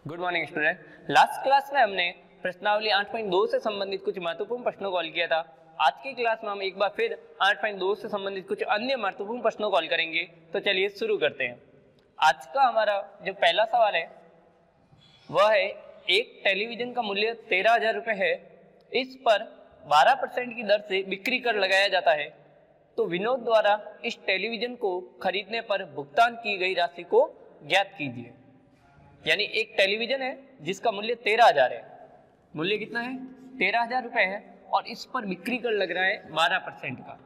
Good morning student. Last class में हमने प्रश्नावली 8.2 से संबंधित कुछ महत्वपूर्ण प्रश्नों को हल किया था। आज की क्लास में हम एक बार फिर 8.2 से संबंधित कुछ अन्य महत्वपूर्ण प्रश्नों को हल करेंगे। तो चलिए शुरू करते हैं। आज का हमारा जो पहला सवाल है वह है, एक टेलीविजन का मूल्य 13,000 रुपये है, इस पर 12% की दर से बिक्री कर लगाया जाता है, तो विनोद द्वारा इस टेलीविजन को खरीदने पर भुगतान की गई राशि को ज्ञात कीजिए। यानी एक टेलीविजन है जिसका मूल्य 13,000 है, मूल्य कितना है 13,000 रुपये है, और इस पर बिक्री कर लग रहा है 12% का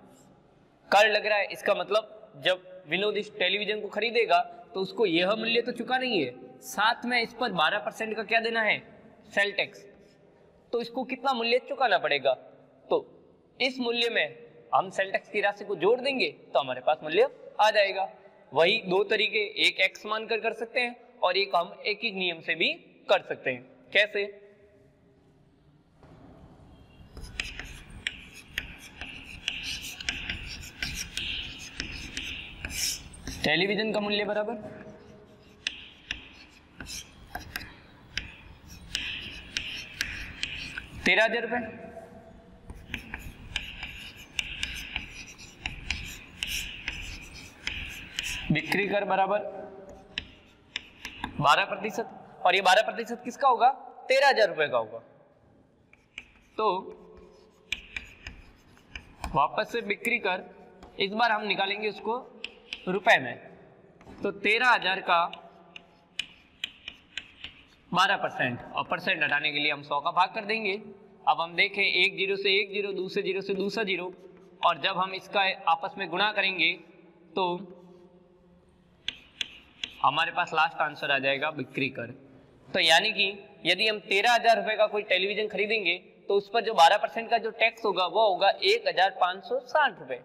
कर लग रहा है। इसका मतलब जब विनोद इस टेलीविजन को खरीदेगा तो उसको यह मूल्य तो चुका नहीं है, साथ में इस पर 12% का क्या देना है, सेल टैक्स। तो इसको कितना मूल्य चुकाना पड़ेगा, तो इस मूल्य में हम सेल टैक्स की राशि को जोड़ देंगे तो हमारे पास मूल्य आ जाएगा। वही दो तरीके, एक एक्स मानकर कर सकते हैं और एक हम एक ही नियम से भी कर सकते हैं। कैसे? टेलीविजन का मूल्य बराबर 13,000 रुपये, बिक्री कर बराबर 12%, और ये 12% किसका होगा, 13,000 रुपये का होगा। तो वापस से बिक्री कर, इस बार हम निकालेंगे उसको रुपए में, तो 13,000 का 12%, और परसेंट हटाने के लिए हम 100 का भाग कर देंगे। अब हम देखें, एक जीरो से एक जीरो, दूसरे जीरो से दूसरा जीरो, और जब हम इसका आपस में गुणा करेंगे तो हमारे पास लास्ट आंसर आ जाएगा बिक्री कर। तो यानी कि यदि हम 13,000 रुपये का कोई टेलीविजन खरीदेंगे तो उस पर जो 12% का जो टैक्स होगा वो होगा 1,560 रुपये।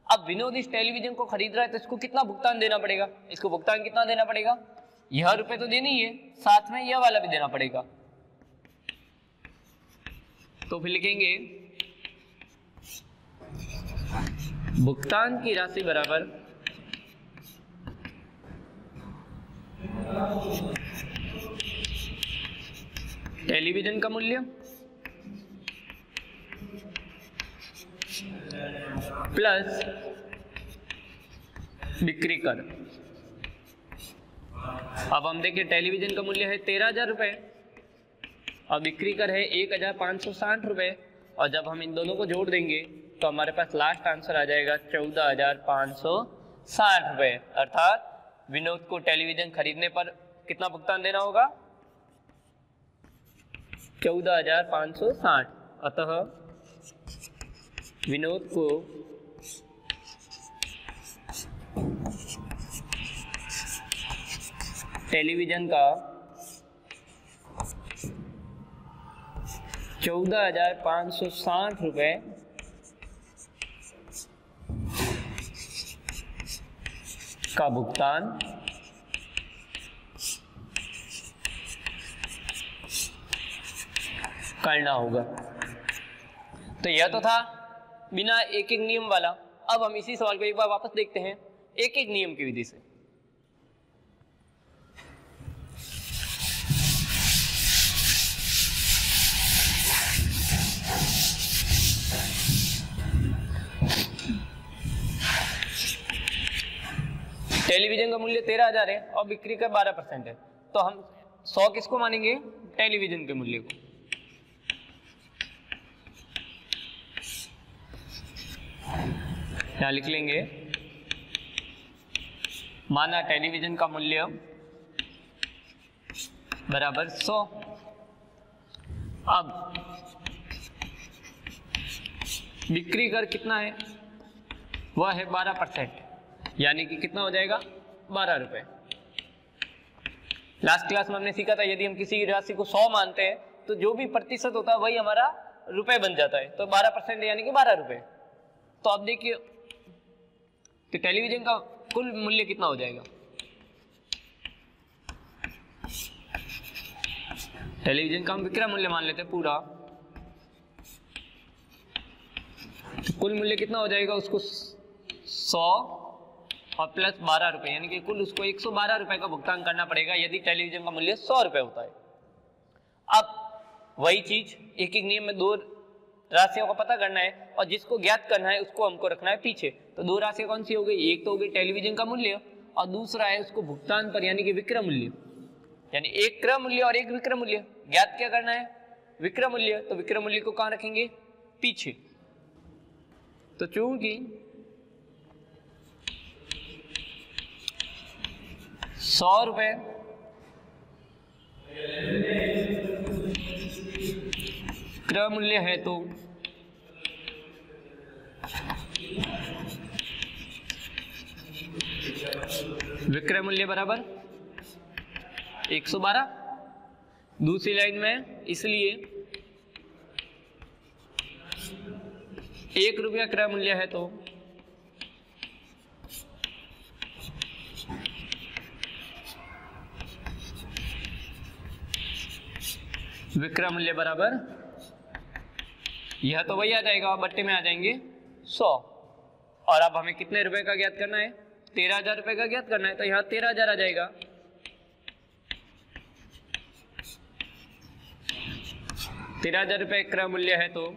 अब विनोद इस टेलीविजन को खरीद रहा है तो इसको कितना भुगतान देना पड़ेगा, इसको भुगतान कितना देना पड़ेगा, यह रुपए तो देनी ही है, साथ में यह वाला भी देना पड़ेगा। तो फिर लिखेंगे भुगतान की राशि बराबर टेलीविजन का मूल्य प्लस बिक्री कर। अब हम देखिए, टेलीविजन का मूल्य है 13,000 रुपये और बिक्री कर है 1,560 रुपये, और जब हम इन दोनों को जोड़ देंगे तो हमारे पास लास्ट आंसर आ जाएगा 14,560 रुपये। अर्थात विनोद को टेलीविजन खरीदने पर कितना भुगतान देना होगा, 14,560। अतः विनोद को टेलीविजन का 14,560 रुपये का भुगतान करना होगा। तो यह तो था बिना एक एक नियम वाला। अब हम इसी सवाल को एक बार वापस देखते हैं एक एक नियम की विधि से। टेलीविजन का मूल्य 13,000 है और बिक्री का 12% है, तो हम 100 किसको मानेंगे, टेलीविजन के मूल्य को। यहाँ लिख लेंगे, माना टेलीविजन का मूल्य बराबर 100। अब बिक्री कर कितना है, वह है 12%, यानी कि कितना हो जाएगा, 12 रुपये। लास्ट क्लास में हमने सीखा था, यदि हम किसी राशि को 100 मानते हैं तो जो भी प्रतिशत होता है वही हमारा रुपए बन जाता है, तो 12% यानी कि 12 रुपये। तो अब देखिए, तो टेलीविजन का कुल मूल्य कितना हो जाएगा, टेलीविजन का हम विक्रय मूल्य मान लेते हैं पूरा, तो कुल मूल्य कितना हो जाएगा, उसको 100 और प्लस 12 रुपए, यानी कि कुल उसको 112 रुपए का भुगतान करना पड़ेगा यदि टेलीविजन का मूल्य 100 रुपए होता है। अब वही चीज एक एक नियम में दो राशियों का पता करना है और जिसको ज्ञात करना है उसको हमको रखना है पीछे। तो दो राशियां कौन सी हो गई, एक तो हो गई टेलीविजन का मूल्य और दूसरा है उसको भुगतान पर यानी कि विक्रय मूल्य, यानी एक क्रय मूल्य और एक विक्रय मूल्य। ज्ञात क्या करना है, विक्रय मूल्य, तो विक्रय मूल्य को कहां रखेंगे, पीछे। तो चूंकि 100 रुपए क्रय मूल्य है तो विक्रय मूल्य बराबर 112। दूसरी लाइन में इसलिए 1 रुपया क्रय मूल्य है तो विक्रय मूल्य बराबर, यह तो वही आ जाएगा, बट्टे में आ जाएंगे 100। और अब हमें कितने रुपए का ज्ञात करना है, 13,000 रुपए का ज्ञात करना है, तो यहाँ 13,000 आ जाएगा। 13,000 रुपए क्रय मूल्य है तो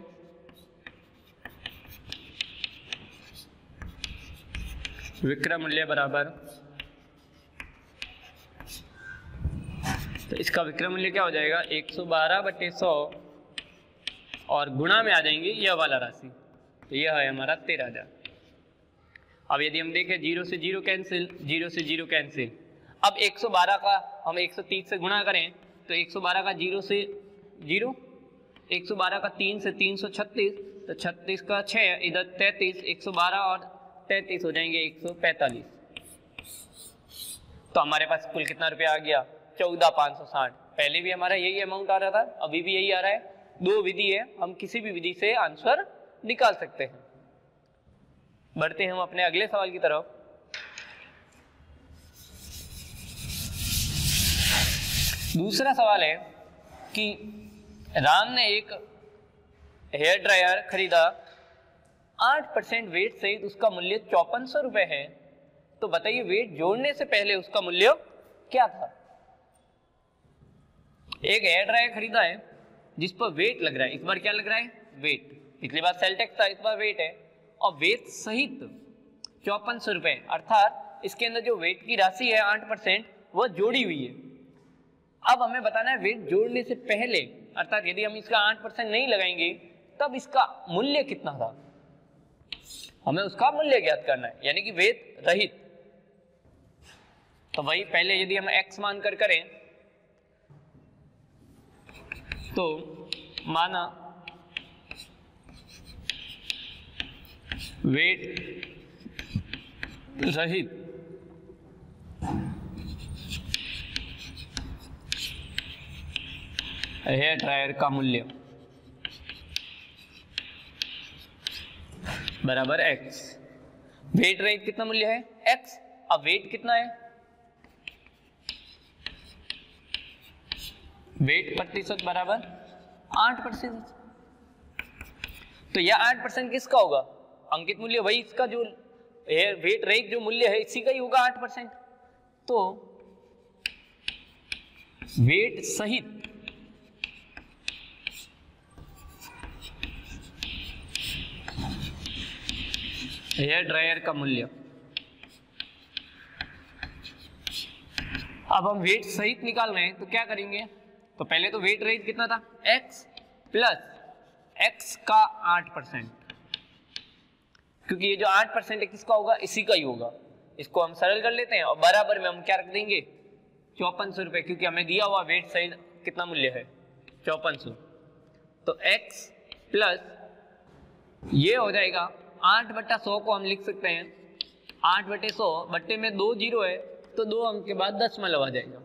विक्रय मूल्य बराबर, तो इसका विक्रय मूल्य क्या हो जाएगा, 112/100 और गुणा में आ जाएंगे यह वाला राशि, तो यह है हमारा 13,000। अब यदि हम देखें 0 से 0 कैंसिल, 0 से 0 कैंसिल। अब 112 का हम 130 से गुणा करें तो 112 का 0 से 0, 112 का 3 से 336, तो 36 का 6, इधर 33, 112 और 33 हो जाएंगे 145। तो हमारे पास कुल कितना रुपया आ गया, 14,560। पहले भी हमारा यही अमाउंट आ रहा था, अभी भी यही आ रहा है। दो विधि है, हम किसी भी विधि से आंसर निकाल सकते हैं। बढ़ते हैं हम अपने अगले सवाल की तरफ। दूसरा सवाल है कि राम ने एक हेयर ड्रायर खरीदा, 8% वेट सहित उसका मूल्य 5400 रुपए है। तो बताइए वेट जोड़ने से पहले उसका मूल्य क्या था। एक हेयर ड्रायर खरीदा है जिस पर वेट लग रहा है, इस बार क्या लग रहा है, वेट। पिछली बार सेल्टेक्स था, इस बार वेट है, और वेट सहित 5400 रुपए, अर्थात इसके अंदर जो वेट की राशि है 8% वह जोड़ी हुई है। अब हमें बताना है वेट जोड़ने से पहले, अर्थात यदि हम इसका 8% नहीं लगाएंगे तब इसका मूल्य कितना था, हमें उसका मूल्य ज्ञात करना है, यानी कि वेट रहित। तो वही पहले यदि हम x मानकर करें तो माना वेट रहित हेयर ड्रायर का मूल्य बराबर x। वेट रहित कितना मूल्य है, x। अब वेट कितना है, वेट प्रतिशत बराबर 8%। तो यह 8% किसका होगा, अंकित मूल्य वही इसका जो वेट रहित जो मूल्य है इसी का ही होगा 8%। तो वेट सहित हेयर ड्रायर का मूल्य, अब हम वेट सहित निकाल रहे हैं तो क्या करेंगे, तो पहले तो वेट रहित कितना था, x प्लस x का 8%, क्योंकि ये जो 8% है किसका होगा, इसी का ही होगा। इसको हम सरल कर लेते हैं और बराबर में हम क्या रख देंगे, 5400 रुपए, क्योंकि हमें दिया हुआ वेट सहित कितना मूल्य है 5400। तो x प्लस ये हो जाएगा 8/100 को हम लिख सकते हैं 8/100, बट्टे में 2 जीरो है तो 2 अंक के बाद दशमलव आ जाएगा,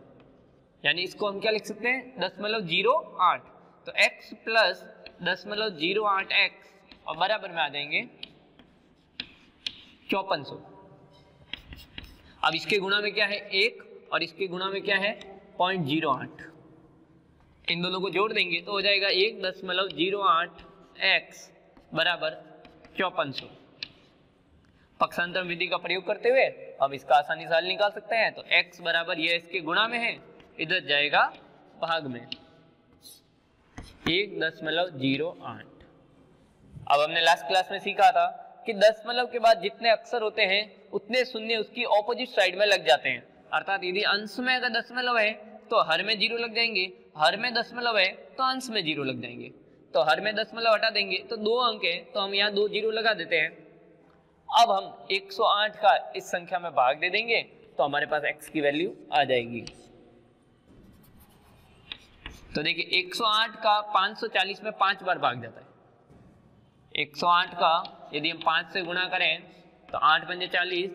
यानी इसको हम क्या लिख सकते हैं 0.08। तो x प्लस 0.08x और बराबर में आ जाएंगे 5400। अब इसके गुणा में क्या है 1 और इसके गुणा में क्या है 0.08, इन दोनों को जोड़ देंगे तो हो जाएगा 1.08x बराबर 5400। पक्षांतर विधि का प्रयोग करते हुए हम इसका आसानी से हल निकाल सकते हैं। तो x बराबर ये इसके गुणा में है, इधर जाएगा भाग में 1.08। अब हमने लास्ट क्लास में सीखा था कि दशमलव के बाद जितने अक्षर होते हैं उतने शून्य उसकी ऑपोजिट साइड में लग जाते हैं। अर्थात यदि अंश में अगर दशमलव है तो हर में 0 लग जाएंगे, हर में दशमलव है तो अंश में 0 लग जाएंगे। तो हर में दशमलव हटा देंगे तो 2 अंक है, तो हम यहाँ 2 0 लगा देते हैं। अब हम 108 का इस संख्या में भाग दे देंगे तो हमारे पास x की वैल्यू आ जाएगी। तो देखिए 108 का 540 में 5 बार भाग जाता है। 108 का यदि हम 5 से गुणा करें तो 8 पंजे 40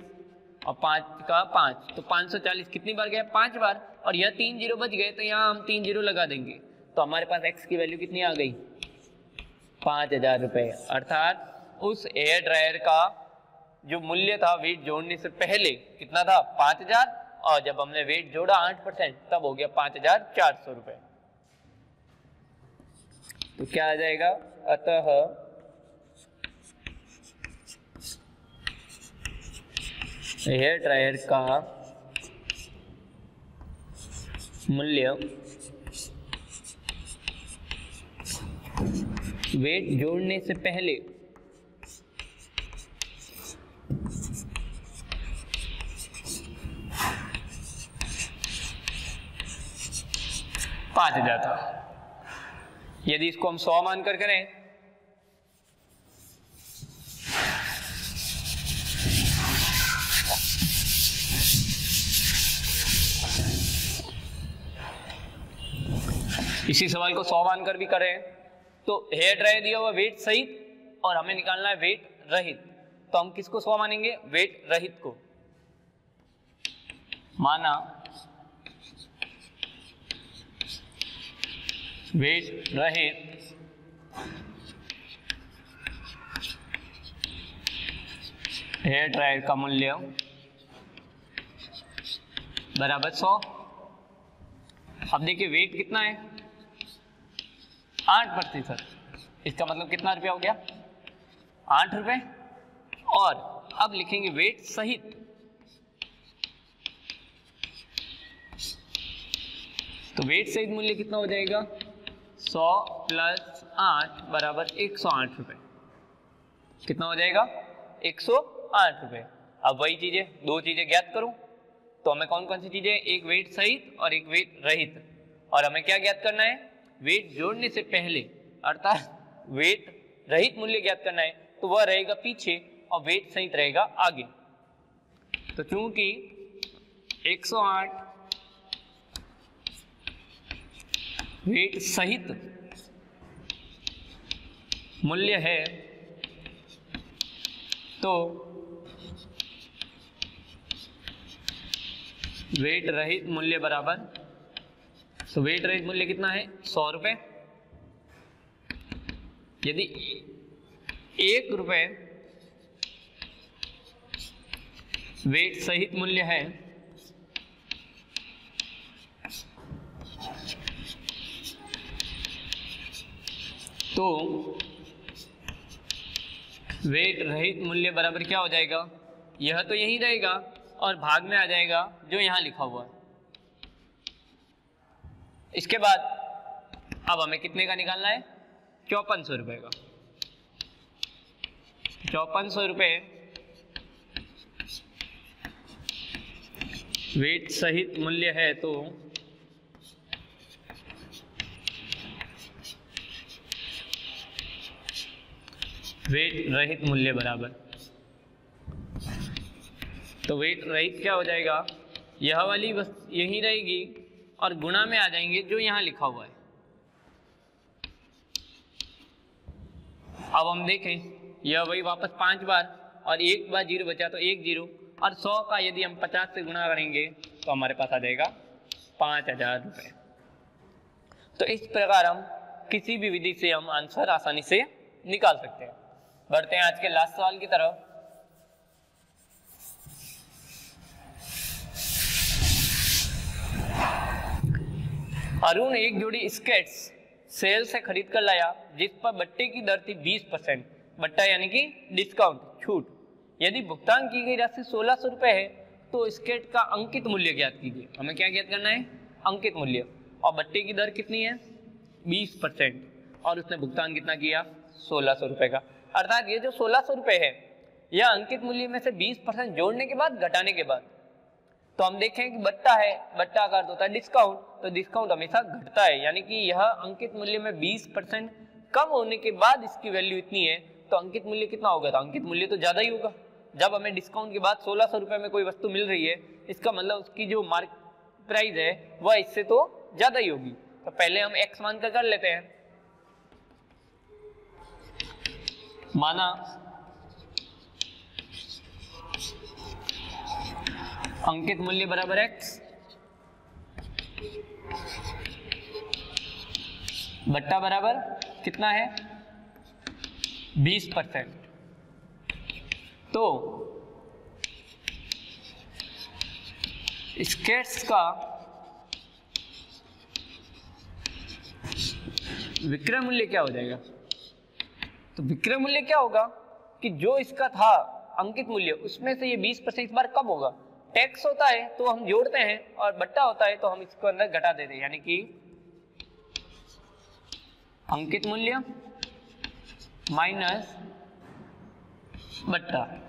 और 5 का 5, तो 540 कितनी बार गया? 5 बार। और यह 3 0 बच गए तो यहाँ हम 3 0 लगा देंगे तो हमारे पास x की वैल्यू कितनी आ गई? 5000 रुपये। अर्थात उस एयर ड्रायर का जो मूल्य था वेट जोड़ने से पहले कितना था? 5000, और जब हमने वेट जोड़ा 8% तब हो गया 5400 रुपये। तो क्या आ जाएगा? अतः हेयर ड्रायर का मूल्य वेट जोड़ने से पहले 5000 था। यदि इसको हम 100 मानकर करें इसी सवाल को 100 मानकर भी करें तो हेयर ड्रायर दिया हुआ वेट सहित और हमें निकालना है वेट रहित। तो हम किसको 100 मानेंगे? वेट रहित को। माना वेट रहित हेयर ड्रायर का मूल्य बराबर 100। अब देखिए वेट कितना है? 8%। इसका मतलब कितना रुपया हो गया? 8 रुपये। और अब लिखेंगे वेट सहित। तो वेट सहित मूल्य कितना हो जाएगा? 100 + 8 बराबर 108 रुपये। कितना हो जाएगा? 108 रुपये। अब वही चीजें, दो चीजें ज्ञात करूं तो हमें कौन कौन सी चीजें? एक वेट सहित और एक वेट रहित। और हमें क्या ज्ञात करना है? वेट जोड़ने से पहले, अर्थात वेट रहित मूल्य ज्ञात करना है तो वह रहेगा पीछे और वेट सहित रहेगा आगे। तो चूंकि 108 वेट सहित मूल्य है तो वेट रहित मूल्य बराबर, तो वेट रहित मूल्य कितना है? 100 रुपये। यदि 1 रुपये वेट सहित मूल्य है तो वेट रहित मूल्य बराबर क्या हो जाएगा? यह तो यही रहेगा और भाग में आ जाएगा जो यहां लिखा हुआ है। इसके बाद अब हमें कितने का निकालना है? 5400 रुपये का। 5400 रुपये वेट सहित मूल्य है तो वेट रहित मूल्य बराबर, तो वेट रहित क्या हो जाएगा? यह वाली बस यही रहेगी और गुणा में आ जाएंगे जो यहां लिखा हुआ है। अब हम देखें यह वही वापस 5 बार और एक बार 0 बचा तो 1 0, और 100 का यदि हम 50 से गुणा करेंगे तो हमारे पास आ जाएगा 5000 रुपये। तो इस प्रकार हम किसी भी विधि से हम आंसर आसानी से निकाल सकते हैं। बढ़ते हैं आज के लास्ट सवाल की तरफ। अरुण एक जोड़ी स्केट्स सेल से खरीद कर लाया जिस पर बट्टे की दर थी 20%, बट्टा यानी कि डिस्काउंट, छूट। यदि भुगतान की गई राशि 1600 रुपये है तो स्केट का अंकित मूल्य ज्ञात कीजिए। हमें क्या ज्ञात करना है? अंकित मूल्य। और बट्टे की दर कितनी है? 20%। और उसने भुगतान कितना किया? 1600 रुपये का। अर्थात ये जो 1600 रुपये है यह अंकित मूल्य में से 20% जोड़ने के बाद घटाने के बाद। तो हम देखें कि बट्टा है, बट्टा का अर्थ होता है डिस्काउंट, तो डिस्काउंट हमेशा घटता है, यानी कि यह अंकित मूल्य में 20% कम होने के बाद इसकी वैल्यू इतनी है, तो अंकित मूल्य कितना होगा? तो अंकित मूल्य तो ज्यादा ही होगा। जब हमें डिस्काउंट के बाद 1600 रुपये में कोई वस्तु मिल रही है, इसका मतलब उसकी जो मार्केट प्राइस है वह इससे तो ज्यादा ही होगी। तो पहले हम एक्स मानकर कर लेते हैं। माना अंकित मूल्य बराबर एक्स, बट्टा बराबर कितना है? 20%। तो स्केट्स का विक्रय मूल्य क्या हो जाएगा? तो विक्रय मूल्य क्या होगा कि जो इसका था अंकित मूल्य उसमें से ये 20% इस बार कम होगा। टैक्स होता है तो हम जोड़ते हैं और बट्टा होता है तो हम इसको अंदर घटा देते हैं, यानी कि अंकित मूल्य माइनस बट्टा,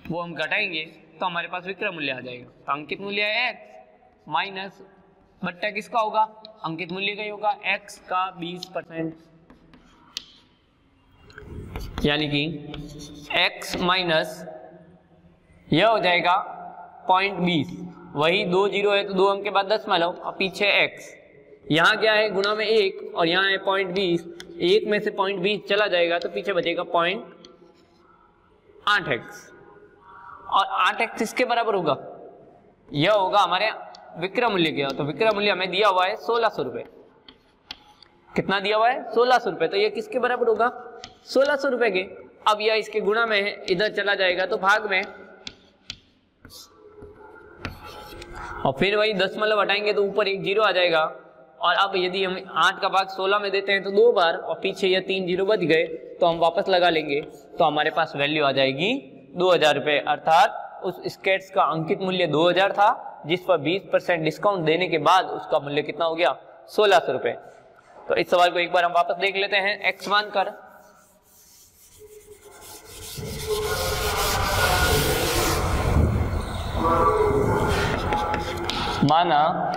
वो हम घटाएंगे तो हमारे पास विक्रय मूल्य आ जाएगा। तो अंकित मूल्य है एक्स माइनस बट्टा किसका होगा? अंकित मूल्य का ही होगा, एक्स का 20%, यानी कि एक्स माइनस यह हो जाएगा 0.20। वही 2 जीरो है तो 2 अंक के बाद 10 लो और पीछे एक्स, यहाँ क्या है? गुणा में 1 और यहाँ है 0.20। 1 में से 0.20 चला जाएगा तो पीछे बचेगा 0.8x। और 8x इसके बराबर होगा, यह होगा हमारे विक्रय मूल्य क्या? तो विक्रय मूल्य हमें दिया हुआ है 1600 रुपये। कितना दिया हुआ है? 1600 रुपये। तो यह किसके बराबर होगा? 1600 रुपये के। अब यह इसके गुणा में है, इधर चला जाएगा तो भाग में, और फिर वही 10 हटाएंगे तो ऊपर एक जीरो आ जाएगा। और अब यदि हम 8 का भाग 16 में देते हैं तो 2 बार, और पीछे ये 3 जीरो बच गए तो हम वापस लगा लेंगे, तो हमारे पास वैल्यू आ जाएगी 2000 रुपये। अर्थात उस स्केट्स का अंकित मूल्य 2000 था, जिस पर 20% डिस्काउंट देने के बाद उसका मूल्य कितना हो गया? 1600 रुपये। तो इस सवाल को एक बार हम वापस देख लेते हैं एक्स मानकर। माना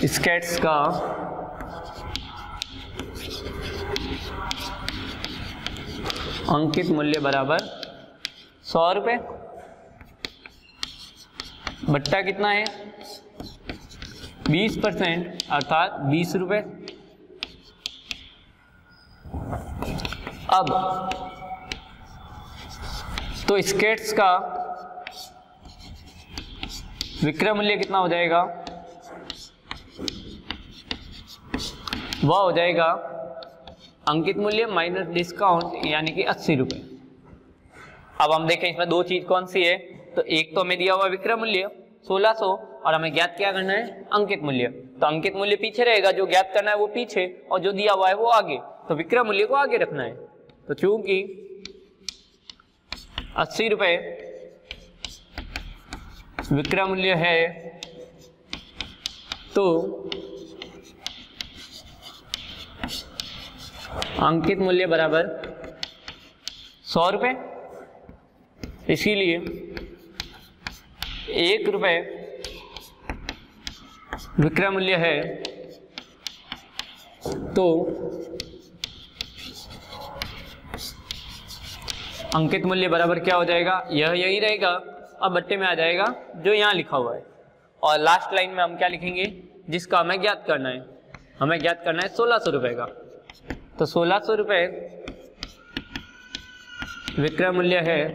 स्केट्स का अंकित मूल्य बराबर 100 रुपये, बट्टा कितना है? 20% अर्थात 20 रुपये। अब तो स्केट्स का विक्रय मूल्य कितना हो जाएगा? वह हो जाएगा अंकित मूल्य माइनस डिस्काउंट, यानी कि 80 रुपये। अब हम देखें इसमें दो चीज कौन सी है? तो एक तो हमें दिया हुआ विक्रय मूल्य 1600 और हमें ज्ञात क्या करना है? अंकित मूल्य। तो अंकित मूल्य पीछे रहेगा, जो ज्ञात करना है वो पीछे और जो दिया हुआ है वो आगे, तो विक्रय मूल्य को आगे रखना है। तो चूंकि 80 रुपये विक्रय मूल्य है तो अंकित मूल्य बराबर 100 रुपये, इसीलिए 1 रुपये विक्रय मूल्य है तो अंकित मूल्य बराबर क्या हो जाएगा? यह यही रहेगा। अब बट्टे में आ जाएगा जो यहाँ लिखा हुआ है, और लास्ट लाइन में हम क्या लिखेंगे? जिसका हमें ज्ञात करना है, हमें ज्ञात करना है 1600 रुपये का। तो 1600 रुपये विक्रय मूल्य है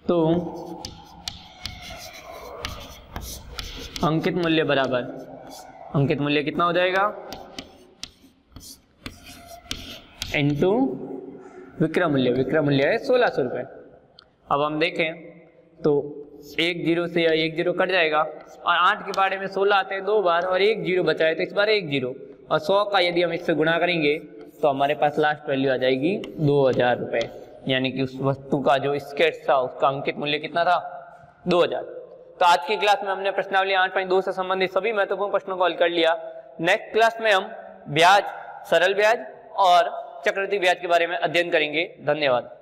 तो अंकित मूल्य बराबर, अंकित मूल्य कितना हो जाएगा? इनटू विक्रय मूल्य। विक्रय मूल्य है 1600 रुपये। अब हम देखें तो 1 जीरो से या 1 जीरो कट जाएगा, और 8 के बारे में 16 आते हैं 2 बार, और 1 जीरो बचा है तो इस बार 1 जीरो, और 100 का यदि हम इससे गुणा करेंगे तो हमारे पास लास्ट वैल्यू आ जाएगी 2000 रुपये, यानी कि उस वस्तु का जो स्केच था उसका अंकित मूल्य कितना था 2000। तो आज की क्लास में हमने प्रश्नावली 8.2 से संबंधित सभी महत्वपूर्ण प्रश्नों को हल कर लिया। नेक्स्ट क्लास में हम ब्याज, सरल ब्याज और चक्रवृद्धि ब्याज के बारे में अध्ययन करेंगे। धन्यवाद।